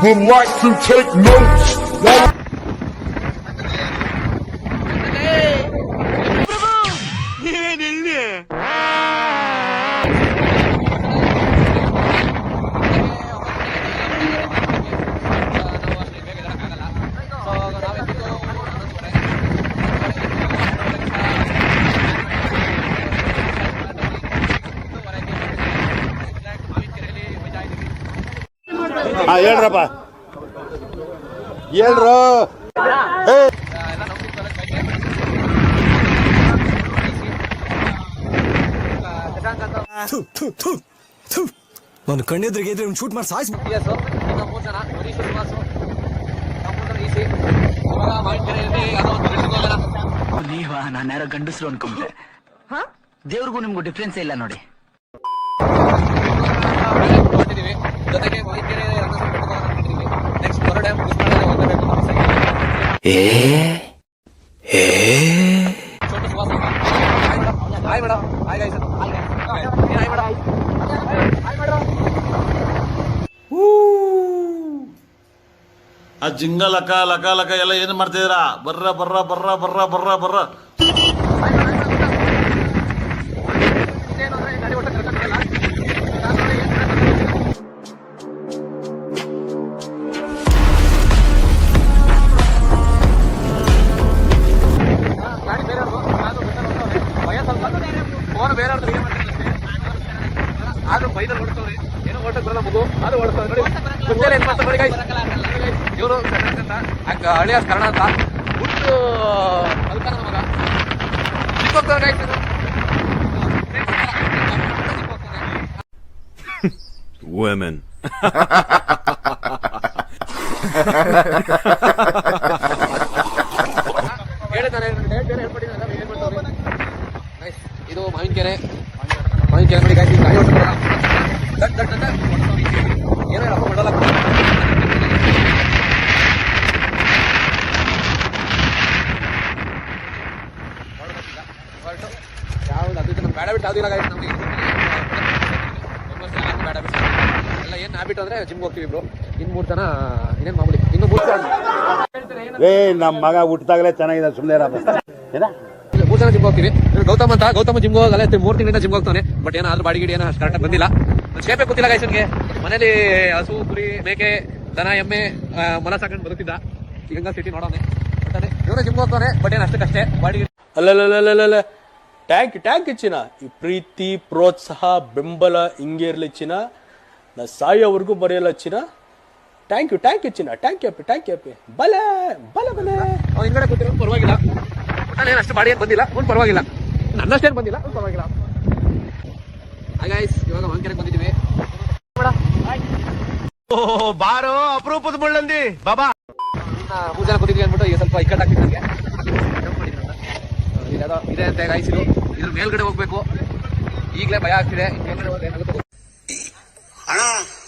Relax and take notes. ಹೇಳ್ರಪ್ಪ ಹೇಳ್ರು ನಾನು ಕಣ್ಣೆದ್ರಿಗೆ ಇದ್ರೆ ಒಂದು ಶೂಟ್ ಮಾಡಿ ಸಾಯಿಸ್ ನೀವಾ ನಾನು ಯಾರೋ ಗಂಡಸರು ಅನ್ಕೊಂಡೆ ದೇವ್ರಿಗೂ ನಿಮ್ಗೂ ಡಿಫ್ರೆನ್ಸ್ ಇಲ್ಲ ನೋಡಿ. ಜೊತೆಗೆ ನೆಕ್ಸ್ಟ್ ಬರೋ dam Chhotu Subhash hi madam hi guys hi madam ಆ ಜಿಂಗ ಲಕ ಲಕ ಲಕ ಎಲ್ಲ ಏನು ಮಾಡ್ತಿದ್ದೀರಾ? ಬರ್ರ ಬರ್ರ ಬರ್ರ ಬರ್ರ ಬರ್ರ ಬರ್ರ ಆದ್ರೂ ಬೈದಲ್ಲಿ ಓಡಿಸ್ತವ್ರಿ ಏನೋ ಓಟಕ್ಕೆ ಬರಲ್ಲ ಮಗು ಅದು ಓಡಿಸ್ತವ್ರೆ ನೋಡಿ ಮುಂಚೆಲ್ಲ ಏನ್ ಮಾಡ್ತಾರೆ ನೋಡಿ ಗೈಸ್ ಇವರು ಅಂತ ಹಳಿಯ ಕರ್ಣ ಅಂತ ಹುಟ್ಟು ಮಲ್ಕನ ಮಗ ಚಿಕ್ಕೋಗ್ತಾರೆ ಗೈಸ್ women ಹೇಳಿದ್ದಾನೆ ಹೇಳ್ಬಿಟ್ಟಿದ್ದಾನೆ ಏನ್ ಮಾಡ್ತಾವ್ರಿ ನೈಸ್ ಇದು ಮಾವಿನಕೆರೆ ಮಾಡಿ ಗಾಡಿ ಗಾಡಿ ಹೊಡ್ತಾರ ಏನೋ ಅಪ್ಪ ಮಾಡಲ್ಲ ಯಾವ್ದು ಅದು ನಮ್ಗೆ ಬೇಡ ಬಿಟ್ಟು ಯಾವುದಿಲ್ಲ ಗಾಡಿ ನಮಗೆ ಬೇಡ ಬಿಟ್ಟು ಎಲ್ಲ ಏನು ಹ್ಯಾಬಿಟ್ ಅಂದ್ರೆ ಜಿಮ್ಗೆ ಹೋಗ್ತೀವಿ ಇಬ್ರು ಇನ್ನು 3 ಜನ ಇನ್ನೇನು ಮಾಮೂಲಿ ಇನ್ನು 3 ಜನ ನಮ್ಮ ಮಗ ಹುಟ್ಟಿದಾಗಲೇ ಚೆನ್ನಾಗಿದೆ ಸುಮ್ಮನೆ ಏನ 3 ಜನ ಜಿಮ್ಗೆ ಹೋಗ್ತೀವಿ. ಗೌತಮ್ ಜಿಮ್ಗೆ ಹೋಗಲ್ಲ 3 ತಿಂಗಳಿಂದ ಜಿಮ್ಗೆ ಹೋಗ್ತಾನೆ. ಬಟ್ ಏನೋ ಅದ್ರ ಬಾಡಿ ಗಿಡಿ ಏನೋ ಕರೆಕ್ಟಾಗಿ ಬಂದಿಲ್ಲ. ಶೇಪೇ ಗೊತ್ತಿಲ್ಲ ಗೈಸನ್ಗೆ. ಮನೇಲಿ ಹಸು ಕುರಿ ಮೇಕೆ ದನ ಎಮ್ಮೆ ಮೊಲ ಸಾಕೊಂಡು ಬದುಕಿದ್ದ. ಈಗ ಸಿಟಿ ನೋಡೋನೆ ಇವರೇ ಜಿಮ್ಗೆ ಹೋಗ್ತಾನೆ. ಬಟ್ ಏನು ಅಷ್ಟಕ್ಕಷ್ಟೇ ಬಾಡಿ ಅಲ್ಲಲ್ಲ ಟ್ಯಾಂಕ್ ಚಿನ್ನ ಈ ಪ್ರೀತಿ ಪ್ರೋತ್ಸಾಹ ಬೆಂಬಲ ಹಿಂಗೆ ಇರ್ಲಿ ಚಿನ್ನ ನಾ ಸಾಯೋವರೆಗೂ ಬರೆಯಲ್ಲ ಚಿನ್ನ. ಥ್ಯಾಂಕ್ ಯು ಚಿನ್ನ ಟ್ಯಾಂಕ್ ಯಪ್ಪಿ ಬಲೆ ಅವ್ನು ಹಿಂಗಡೆ ಕೂತಿರೋ ಪರವಾಗಿಲ್ಲ. ಏನು ಅಷ್ಟು ಬಾಡಿ ಏನು ಬಂದಿಲ್ಲ ಅವ್ನು ಪರವಾಗಿಲ್ಲ. ನನ್ನಷ್ಟೇನು ಬಂದಿಲ್ಲ ಅವ್ನು ಪರವಾಗಿಲ್ಲ. ಗೈಸ್ ಇವಾಗ ಮಾವಿನಕೆರೆಗೆ ಬಂದಿದ್ದೀವಿ. ಬಾರೋ ಅಪರೂಪದ ಮುಳ್ಳಂದಿ ಬಾಬಾ 3 ಜನ ಕೂತಿದ್ವಿ ಅಂದ್ಬಿಟ್ಟು ಈಗ ಸ್ವಲ್ಪ ಇಕ್ಕಟ್ಟಾಗ್ತಿದೆ ನನಗೆ. ಇದೆ ಅಂತ ಗೈಸ್ ಇದು ಇದ್ರ ಮೇಲ್ಗಡೆ ಹೋಗ್ಬೇಕು. ಈಗಲೇ ಭಯ ಆಗ್ತಿದೆ. ಮೇಲ್ಗಡೆ ಹೋದ್ರೆ ಏನಾಗುತ್ತೆ ಅಣ್ಣ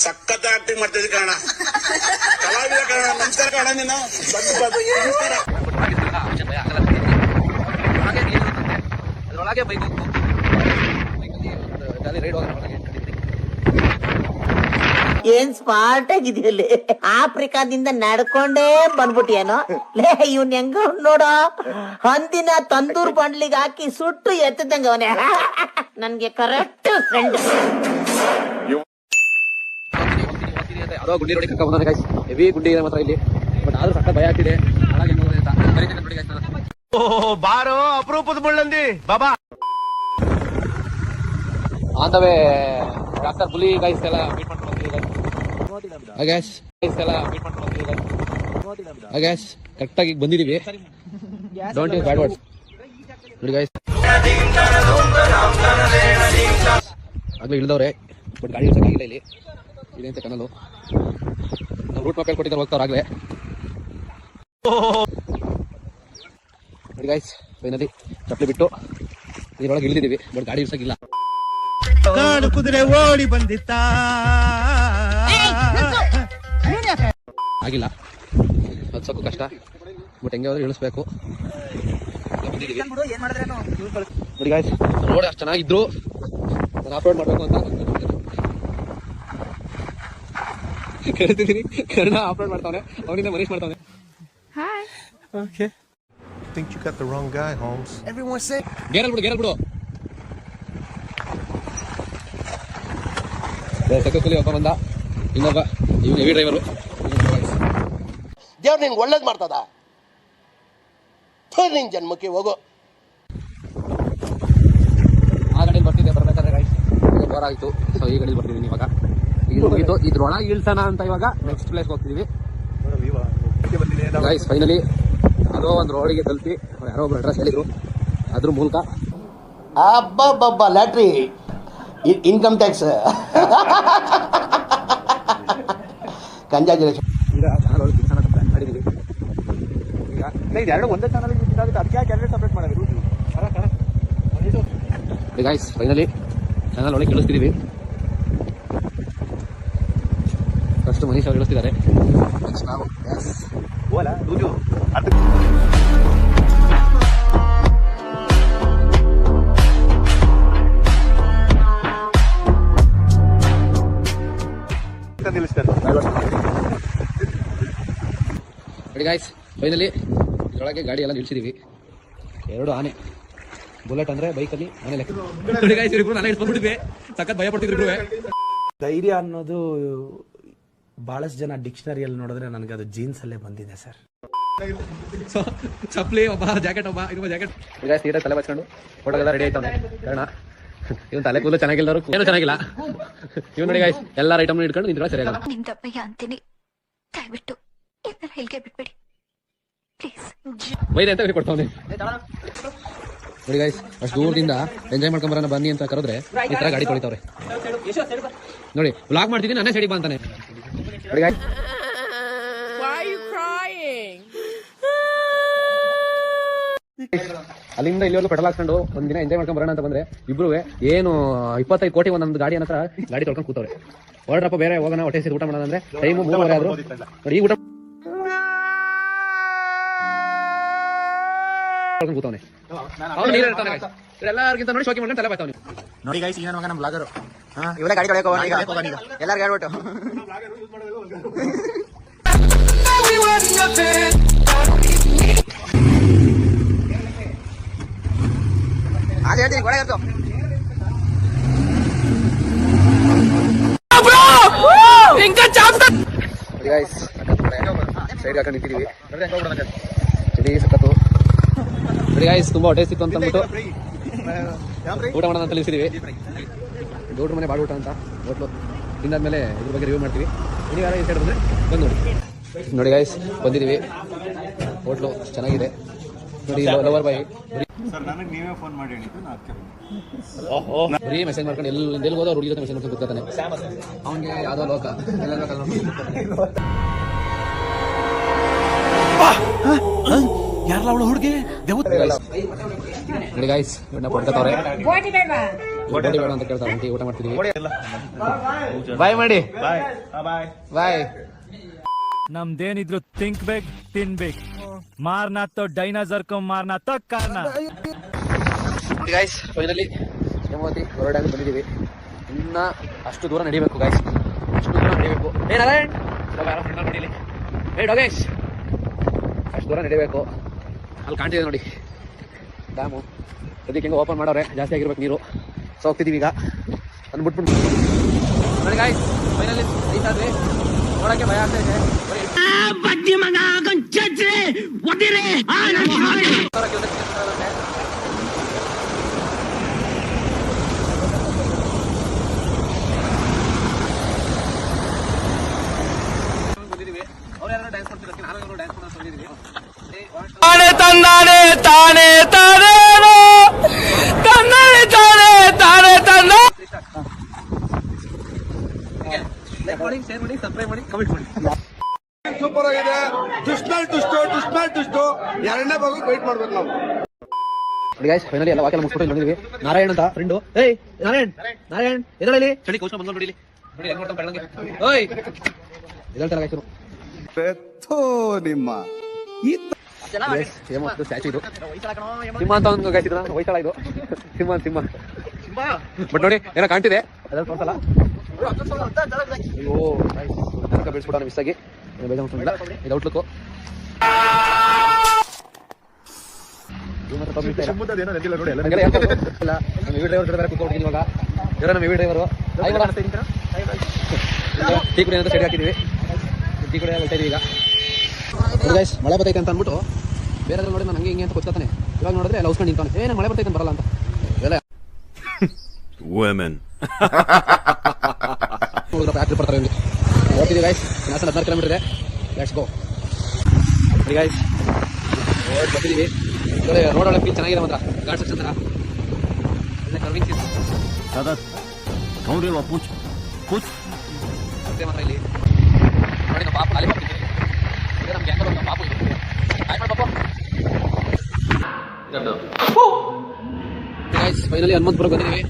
ಸಖತ್ ಆಕ್ಟಿಂಗ್ ಮಾಡ್ತಿದ್ದೆ ಕಣ ಕಲಾವಿದ ಕಣ ನಮಸ್ಕಾರ ಕಣ ನೀನು ಭಯ ಆಗಲ್ಲ. ಅದ್ರೊಳಗೆ ಬೈಕ್ ಹೋಗ್ತು ಬೈಕಲ್ಲಿ ರೈಡ್ ಹೋಗೋಣ. ಏನ್ ಸ್ಮಾರ್ಟ್ ಆಗಿದೆಯಲ್ಲಿ ಆಫ್ರಿಕಾದಿಂದ ನಡ್ಕೊಂಡೇ ಬಂದ್ಬಿಟ್ಟಿಯೇನೋ ಲೇ ಇವ್ನ ಹೆಂಗ ನೋಡ ಹಂದಿನ ತಂದೂರ್ ಬಂಡ್ಲಿಗೆ ಹಾಕಿ ಸುಟ್ಟು ಎತ್ತದಂಗ ಅವನೇ ನನ್ಗೆ ಕರೆಕ್ಟ್ ಫ್ರೆಂಡ್. ಯಾವುದೋ ಗುಂಡಿ ರೋಡಿಗೆ ಕರ್ಕೊಂಡ್ ಬಂದಾನೆ ಗೈಸ್. ಹೆವಿ ಗುಂಡಿ ಇದೆ ಮಾತ್ರ ಇಲ್ಲಿ. ಬಟ್ ಆದ್ರೂ ಸಕ್ಕ ಭಯ ಆಗ್ತಿದೆ. ಹಾಗೆ ನೋಡಿದೆ ಅಂತ ಕರೀತೀನಿ ನೋಡಿ ಗೈಸ್. ಬಾರೋ ಅಪರೂಪದ ಮುಳ್ಳಂದಿ ಬಾಬಾ ಆನ್ ದ ವೇ ಡಾಕ್ಟರ್ ಬುಲಿ ಗೈಸ್ ಎಲ್ಲ ಮೀಟ್ ಮಾಡ್ಕೊಂಡು ಬರ್ತೀವಿ ಗೈಸ್ ಎಲ್ಲ ಮೀಟ್ ಮಾಡ್ಕೊಂಡು ಬರ್ತೀವಿ ಗೈಸ್. ಕರೆಕ್ಟಾಗಿ ಬಂದಿದ್ದೀವಿ. ಡೋಂಟ್ ಯೂಸ್ ಬ್ಯಾಡ್ ವರ್ಡ್ಸ್ ನೋಡಿ ಗೈಸ್. ಆಗ್ಲೇ ಇಳಿದವ್ರೆ ಬಟ್ ಗಾಡಿ ಇಳಿಸೋಕ್ಕಾಗಿಲ್ಲ. ಇಲ್ಲಿ ಇದೆ ಅಂತ ಕನಲು ನಾವು ರೂಟ್ ಮ್ಯಾಪಲ್ಲಿ ಕೊಟ್ಟಿದ್ದಾರೆ ಹೋಗ್ತಾವ್ರು ಆಗ್ಲೇ ನೋಡಿ ಗೈಸ್. ಫೈನಲಿ ಚಪ್ಪಲಿ ಬಿಟ್ಟು ಇದರೊಳಗೆ ಇಳಿದಿದ್ದೀವಿ. ಬಟ್ ಗಾಡಿ ಇಳಿಸೋಕ್ಕಿಲ್ಲ. ಕುದುರೆ ಓಡಿ ಬಂದಿತ್ತ ಆಗಿಲ್ಲ. ಹತ್ಸೋಕ್ಕೂ ಕಷ್ಟ. ಬಟ್ ಹೆಂಗೆ ಹೋದ್ರೆ ಇಳಿಸ್ಬೇಕು. ನೋಡಿ ಗಾಯ್ಸ್ ರೋಡ್ ಅಷ್ಟು ಚೆನ್ನಾಗಿದ್ರು ನಾನು ಅಪ್ಲೋಡ್ ಮಾಡಬೇಕು ಅಂತ ಕರಿತಿದ್ದೀನಿ. ಕರ್ಣ ಅಪ್ಲೋಡ್ ಮಾಡ್ತಾವನೆ, ಅವನಿಂದ Manish ಮಾಡ್ತಾವನೆ. Okay. Think you got the wrong guy, Holmes. Everyone say ಗೇರಲ್ ಬಿಡು. ಸಕ್ಸಸ್ಫುಲಿ ಒಬ್ಬ ಬಂದ, ಇನ್ನೊಬ್ಬ ಇವ್ನು ಹೆವಿ ಡ್ರೈವರು. ದೇವ್ರು ನಿನ್ಗೆ ಒಳ್ಳೇದು ಮಾಡ್ತದ, ನಿನ್ ಜನ್ಮಕ್ಕೆ ಹೋಗೋ. ಆ ಗಾಡಿಯಲ್ಲಿ ಬರ್ತಿದ್ದೆ, ಬರ್ಬೇಕಾದ್ರೆ ಗೈಸ್ ಈಗ ಬೋರ್ ಆಯಿತು. ಸೊ ಈ ಗಾಡಿಯಲ್ಲಿ ಬರ್ತಿದ್ದೀನಿ ಇವಾಗ. ಇದು ಮುಗೀತು, ಇದ್ರೊಳ ಇಳ್ಸೋಣ ಅಂತ ಇವಾಗ ನೆಕ್ಸ್ಟ್ ಪ್ಲೇಸ್ ಹೋಗ್ತಿದೀವಿ ಗೈಸ್. ಫೈನಲಿ ಅದೋ ಒಂದು ರೋಡಿಗೆ ತಲುಪಿ, ಯಾರೋ ಒಬ್ಬರು ಅಡ್ರೆಸ್ ಹೇಳಿದ್ರು, ಅದ್ರ ಮೂಲಕ ಅಬ್ಬಬ್ಬಬ್ಬ ಲ್ಯಾಟ್ರಿ, ಇನ್ಕಮ್ ಟ್ಯಾಕ್ಸ್, ಕಂಜಾಜುಲೇಷನ್. ಈಗ ಚಾನಲ್ ಒಳಗೆ ಇಳ್ಸೋಣ ಅಂತ ಪ್ಲಾನ್ ಮಾಡಿದ್ದೀವಿ. ಈಗ ಎರಡು ಒಂದೇ ಚಾನಲ್ ಅದಕ್ಕೆ ಯಾಕೆ ಎರಡು ಸಪ್ರೇಟ್ ಮಾಡೋದು? ಗೈಸ್ ಫೈನಲಿ ಚಾನಲ್ ಒಳಗೆ ಇಳಿಸ್ತಿದ್ದೀವಿ. ಫಸ್ಟ್ ಮನೀಶ್ ಅವ್ರು ಇಳಿಸ್ತಿದ್ದಾರೆ. ನೆಕ್ಸ್ಟ್ ನಾವು ನೋಡಿ ಗೈಸ್ ಫೈನಲಿ ಇದರೊಳಗೆ ಗಾಡಿ ಎಲ್ಲ ನಿಲ್ಸಿದೀವಿ. ಎರಡು ಆನೆ, ಬುಲೆಟ್ ಅಂದ್ರೆ ಬೈಕಲ್ಲಿ ಆನೆ ಲೆಕ್ಕ. ನೋಡಿ ಗೈಸ್ ಇವ್ರಿಬ್ರು ನಾನೇ ಇಟ್ಕೊಂಡ್ಬಿಟ್ಟಿದ್ವಿ, ಸಖತ್ ಭಯ ಪಡ್ತಿದ್ರು ಇಬ್ರು. ಧೈರ್ಯ ಅನ್ನೋದು ಬಹಳಷ್ಟು ಜನ ಡಿಕ್ಷನರಿಯಲ್ಲಿ ನೋಡಿದ್ರೆ ನನಗೆ ಅದು ಜೀನ್ಸ್ ಅಲ್ಲೇ ಬಂದಿದೆ ಸರ್. ಸೊ ಚಪ್ಪಲಿ ಒಬ್ಬ, ಜಾಕೆಟ್ ಒಬ್ಬ, ಇನ್ನೊಬ್ಬ ಜಾಕೆಟ್. ಈಗ ಸೀರೆ ತಲೆ ಬಚ್ಕೊಂಡು ಫೋಟೋಗೆಲ್ಲ ರೆಡಿ ಆಯ್ತಾನೆ. ಕಾರಣ ಇವನ್ ತಲೆ ಕೂದಲು ಚೆನ್ನಾಗಿಲ್ಲರು ಏನು ಚೆನ್ನಾಗಿಲ್ಲ. ಇವ್ ನೋಡಿ ಗೈಸ್ ಎಲ್ಲಾರ ಐಟಮ್ ಇಟ್ಕೊಂಡು ನಿಂತ್ರೆ ಸರಿಯಾಗಲ್ಲ. ನಿಮ್ ದಪ್ಪಯ್ಯ ಅಂತೀನಿ, ದಯವಿಟ್ಟು ಇದನ್ನ ಹೇಳಿಕೆ ಬಿಟ್ಬಿಡಿ ಪ್ಲೀಸ್. ಬೈದೆ ಅಂತ ಕೊಡ್ತಾವನೆ. ನೋಡಿ ಗೈಸ್ ಅಷ್ಟು ದೂರದಿಂದ ಎಂಜಾಯ್ ಮಾಡ್ಕೊಂಡ್ ಬರೋಣ ಬನ್ನಿ ಅಂತ ಕರೆದ್ರೆ ಈ ತರ ಗಾಡಿ ತೊಳಿತಾವ್ರೆ. ನೋಡಿ ವ್ಲಾಗ್ ಮಾಡ್ತಿದ್ದೀನಿ, ನಾನೇ ಸೈಡಿಗೆ ಬಾ ಅಂತಾನೆ. ನೋಡಿ ಗೈಸ್ ಅಲ್ಲಿಂದ ಇಲ್ಲಿವರೆಗೂ ಪೆಟ್ರೋಲ್ ಹಾಕ್ಕೊಂಡು ಒಂದಿನ ಎಂಜಾಯ್ ಮಾಡ್ಕೊಂಡ್ ಬರೋಣ ಅಂತ ಬಂದ್ರೆ ಇಬ್ರು ಏನು 25 ಕೋಟಿ ಒಂದೊಂದು ಗಾಡಿ ಅನ್ನತ್ರ ಗಾಡಿ ತೊಳ್ಕೊಂಡು ಕೂತವ್ರೆ. ಹೊರಡ್ರಪ್ಪ ಬೇರೆ ಹೋಗೋಣ, ಹೊಟ್ಟೆ ಸೇರಿ ಊಟ ಮಾಡೋಣ ಅಂದ್ರೆ ಟೈಮು 3:30 ಆದ್ರು. ನೋಡಿ ಈ ಊಟ ಕೂತವನೆ ಎಲ್ಲರಿಗಿಂತ ನೋಡಿ ಶೋಕಿ ಮಾಡ್ಕೊಂಡು ತಲೆ ಬಾಯ್ತಾವನಿ. ನೋಡಿ ಗೈಸ್ ಈಗ ನಮ್ಮ ಬ್ಲಾಗರು ಇವಳೆ ಗಾಡಿ ತೊಳೆಯಕ್ಕೆ ಹೋಗೋಣ, ಎಲ್ಲರಿಗೂ ಹೇಳ್ಬಿಟ್ಟು ಅದು ಹೇಳ್ತೀನಿ ಒಳಗೆ ಇರ್ತು. ಸೈಡ್ ಹಾಕೊಂಡು ನಿಂತಿದೀವಿ. ಚಳಿ ಸಖತ್ತು. ನೋಡಿ ಗೈಸ್ ತುಂಬಾ ಹೊಟ್ಟೆ ಸಿಕ್ತು ಅಂತ ಅಂದ್ಬಿಟ್ಟು ಊಟ ಮಾಡೋಣ ಅಂತ ನಿಲ್ಸಿದೀವಿ. ಗೌಡ್ರ ಮನೆ ಬಾಡು ಊಟ ಅಂತ ಹೋಟ್ಲು. ತಿಂದಾದ್ಮೇಲೆ ಇದ್ರ ಬಗ್ಗೆ ರಿವ್ಯೂ ಮಾಡ್ತೀವಿ. ನೀವು ಯಾರೋ ಈ ಸೈಡ್ ಬಂದ್ರೆ ಬಂದು ನೋಡಿ. ನೋಡಿ ಗೈಸ್ ಬಂದಿದ್ದೀವಿ, ಹೋಟ್ಲು ಚೆನ್ನಾಗಿದೆ. ನೋಡಿ ಲವರ್ ಬಾಯಿ ಬರೀ ಮೆಸೇಜ್ ಮಾಡ್ಕೊಂಡು ಎಲ್ಲಿ ಹೋದೋ ಹುಡುಗಿ ಜೊತೆ ಮೆಸೇಜ್ ಮಾಡ್ಕೊಂಡು ಕೂತ್ಕೊತಾನೆ. ಅವನಿಗೆ ಯಾವ್ದೋ ಲೋಕ ಯಾರಲ್ಲ ಅವಳು ಹುಡುಗಿ? ನೋಡಿ ಗೈಸ್ ಪಡ್ಕತ್ತವ್ರೆ, ಬೋಟಿ ಬೇಡ ಅಂತ ಕೇಳ್ತಾರೆ. ಊಟ ಮಾಡ್ತಿದೀವಿ. ಬಾಯ್ ಮಾಡಿ, ಬಾಯ್. ನಮ್ದೇನಿದ್ರು ಥಿಂಕ್ ಬೇಕ್, ತಿನ್ಬೇಕು. ಮಾರ್ನಾ ತೋ ಡೈನಾಸರ್ ಕೋ ಮಾರ್ನಾ ತೋ ಕಾರ್ನ. ಗೈಸ್ ಫೈನಲಿ ಹೇಮಾವತಿ ಹೊರಡಾಗಿ ಬಂದಿದ್ದೀವಿ. ಇನ್ನ ಅಷ್ಟು ದೂರ ನಡಿಬೇಕು ಗೈಸ್, ಅಷ್ಟು ದೂರ ನಡಿಬೇಕು. ಏ ನಾರಾಯಣ್ ನಡೀಲಿ, ಏ ಡೋಗೇಶ್ ಅಷ್ಟು ದೂರ ನಡಿಬೇಕು. ಅಲ್ಲಿ ಕಾಣ್ತಿದೆ ನೋಡಿ ಡ್ಯಾಮು. ಅದಕ್ಕೆ ಹೆಂಗೆ ಓಪನ್ ಮಾಡೋರೆ, ಜಾಸ್ತಿ ಆಗಿರ್ಬೇಕು ನೀರು. ಸೊ ಹೋಗ್ತಿದ್ದೀವಿ ಈಗ ಅಂದ್ಬಿಟ್ಬಿಟ್ಟು. ನೋಡಿ ಗೈಸ್ ಫೈನಲಿ ಐತಾದ್ವಿ, ನೋಡಕ್ಕೆ ಭಯ ಆಗ್ತಾ ಇದೆ. ಬಂದಿದ್ದೀವಿ. ಅವ್ರು ಯಾರು ಡ್ಯಾನ್ಸ್ ಮಾಡ್ತಿರೋದಕ್ಕೆ ನಾನು ಡ್ಯಾನ್ಸ್ ಮಾಡೋದು ಬಂದಿದ್ದೀವಿ. ತಾನೆ ತಂದಾನೆ ತಾನೆ ತಾನೇನೋ ತಂದಾನೆ ತಾನೆ ತಾನೆ ತಂದ. ಲೈಕ್ ಮಾಡಿ, ಶೇರ್ ಮಾಡಿ, ಸಬ್ಸ್ಕ್ರೈಬ್ ಮಾಡಿ, ಕಮೆಂಟ್ ಮಾಡಿ. ಸೂಪರ್ ಆಗಿದೆ. ದುಷ್ಟು ಎರಡನೇ ಭಾಗ ವೇಟ್ ಮಾಡ್ಬೇಕು ನಾವು. ಗೈಸ್ ಫೈನಲಿ ಎಲ್ಲ ವಾಕೆಲ್ಲ ಮುಗಿಸ್ಬಿಟ್ಟು ಇಲ್ಲಿ ಬಂದಿದ್ದೀವಿ. ನಾರಾಯಣ್ ಅಂತ ಫ್ರೆಂಡು. ಏಯ್ ನಾರಾಯಣ್ ಎದಳಲಿ ಚಳಿ ಕೋಚ್ ಬಂದು ನೋಡಿ ನೋಡಿ ಹೆಂಗ್ ಮಾಡ್ತಾನೆ ಕಳ್ಳಂಗೆ. ಓಯ್ ಎದಳ್ತಾರ ಗಾಯ್ಸರು ನಿಮ್ಮ ಹೇಮಂತ್ ಸ್ಟ್ಯಾಚು ಇದು. ಸಿಂಹ ಅಂತ ಒಂದು ಗಾಯ್ಸಿದ್ರ ಹೊಯ್ತಾಳ ಇದು. ಸಿಂಹ ಬಟ್ ನೋಡಿ ಏನೋ ಕಾಣ್ತಿದೆ, ಅದ್ರಲ್ಲಿ ತೋರ್ಸಲ್ಲ. ಅಯ್ಯೋ ಬೀಳ್ಸ್ಬಿಟ್ಟು ಮಿಸ್ ಆಗಿ ಬೇಜಾರು ಮಾಡ್ಕೊಂಡಿಲ್ಲ. ಇದು ಔಟ್ಲುಕ್. ಟೀ ಕುಡಿ ಅಂತ ಸೈಡ್ ಹಾಕಿದೀವಿ. ಟೀ ಕುಡಿ ಹೋಗ್ತಾ ಇದೀವಿ ಈಗ. ಗೈಸ್ ಮಳೆ ಬರ್ತೈತೆ ಅಂತ ಅಂದ್ಬಿಟ್ಟು ಬೇರೆ ನೋಡಿ ನಾನು ಹಂಗೆ ಹಿಂಗೆ ಅಂತ ಗೊತ್ತಾನೆ. ಇವಾಗ ನೋಡಿದ್ರೆ ಎಲ್ಲ ಉಸ್ಕೊಂಡು ನಿಂತಾನೆ. ಏನ ಮಳೆ ಬರ್ತೈತೆ ಅಂತ ಬರಲ್ಲ ಅಂತ ಎಲ್ಲ ಯಾತ್ರೆ ಬರ್ತಾರೆ ಇಲ್ಲಿ ಹೋಗ್ತಿದ್ದೀವಿ ಗೈಸ್. 14 ಕಿಲೋಮೀಟರ್ ಇದೆ. Let's go guys. ಬರ್ತಿದ್ದೀವಿ. ರೋಡ್ ಒಳಗೆ ಫೀಲ್ ಚೆನ್ನಾಗಿದೆ ಮಾತ್ರ. ಗಾಡ್ ಸೆಕ್ಷನ್ ಥರ ಕರ್ವಿಂಗ್ ಸೀನ್ ಅಷ್ಟೇ ಮಾತ್ರ ಇಲ್ಲಿ ನೋಡಿ. ನಮ್ಮ ಪಾಪ ಅಲ್ಲಿ ಬರ್ತಿದ್ದೀವಿ. ಇದು ನಮ್ಗೆ ಹೆಂಗ ನಮ್ಮ ಪಾಪು ಇದು ಹಾಯ್ ಮಾಡಿ ಪಾಪ. ಗೈಸ್ ಫೈನಲಿ ಹನುಮಂತಪುರಕ್ಕೆ ಬಂದಿದ್ದೀವಿ.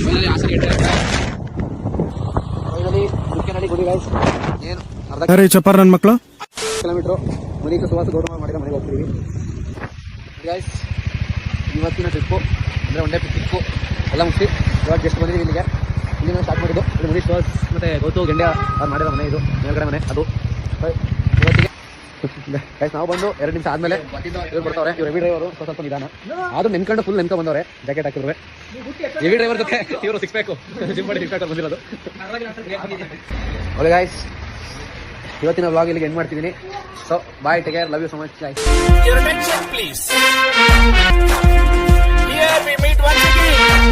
ಫೈನಲಿ ಹಾಸನ ಫೈನಲಿ ಮುಖ್ಯನಹಳ್ಳಿ ಗುಡಿ ಗೈಸ್. ಏನು ಅರ್ಧ ಚಪ್ಪರ್ ನನ್ನ ಮಕ್ಕಳು ಕಿಲೋಮೀಟರ್ ಮನಿಕ ಸುವಾಸ ಗೌರವ ಮಾಡಿದ ಮನೆಗೆ ಹೋಗ್ತೀವಿ ಗೈಸ್. ಇವತ್ತಿನ ಟ್ರಿಪ್ಪು ಅಂದರೆ ಒನ್ ಡೇ ಟ್ರಿಪ್ಪು ಎಲ್ಲ ಮುಗಿಸಿ ಇವಾಗ ಜಸ್ಟ್ ಬಂದಿದ್ದೀವಿ ಇಲ್ಲಿಗೆ. ಇಲ್ಲಿಂದ ಸ್ಟಾರ್ಟ್ ಮಾಡಿದ್ದು. ಇದು ಮುನೀಶ್ ವಾಸ್ ಮತ್ತು ಗೌತು ಗೆಂಡೆ ಅವ್ರು ಮಾಡಿರೋ ಮನೆ. ಇದು ಮೇಲ್ಗಡೆ ಮನೆ ಅದು ಇವತ್ತಿಗೆ ಗೈಸ್. ನಾವು ಬಂದು 2 ನಿಮಿಷ ಆದಮೇಲೆ ಇವ್ರು ಬರ್ತಾವ್ರೆ. ಇವ್ರು ಹೆವಿ ಡ್ರೈವರು ಸ್ವಲ್ಪ ನಿಧಾನ ಆದರೂ ನೆನ್ಕೊಂಡು ಫುಲ್ ನೆನ್ಕೊ ಬಂದವ್ರೆ. ಜಾಕೆಟ್ ಹಾಕಿದ್ರೆ ಹೆವಿ ಡ್ರೈವರ್ ಜೊತೆ ಇವರು 6 ಪ್ಯಾಕು ಜಿಮ್ ಮಾಡಿ 6 ಪ್ಯಾಕ್ ಬಂದಿರೋದು. ಓಕೆ ಗೈಸ್, ಇವತ್ತಿನ ವ್ಲಾಗ್ ಇಲ್ಲಿಗೆ ಎಂಡ್ ಮಾಡ್ತಿದ್ದೀನಿ. So bye, take care, love you so much guys.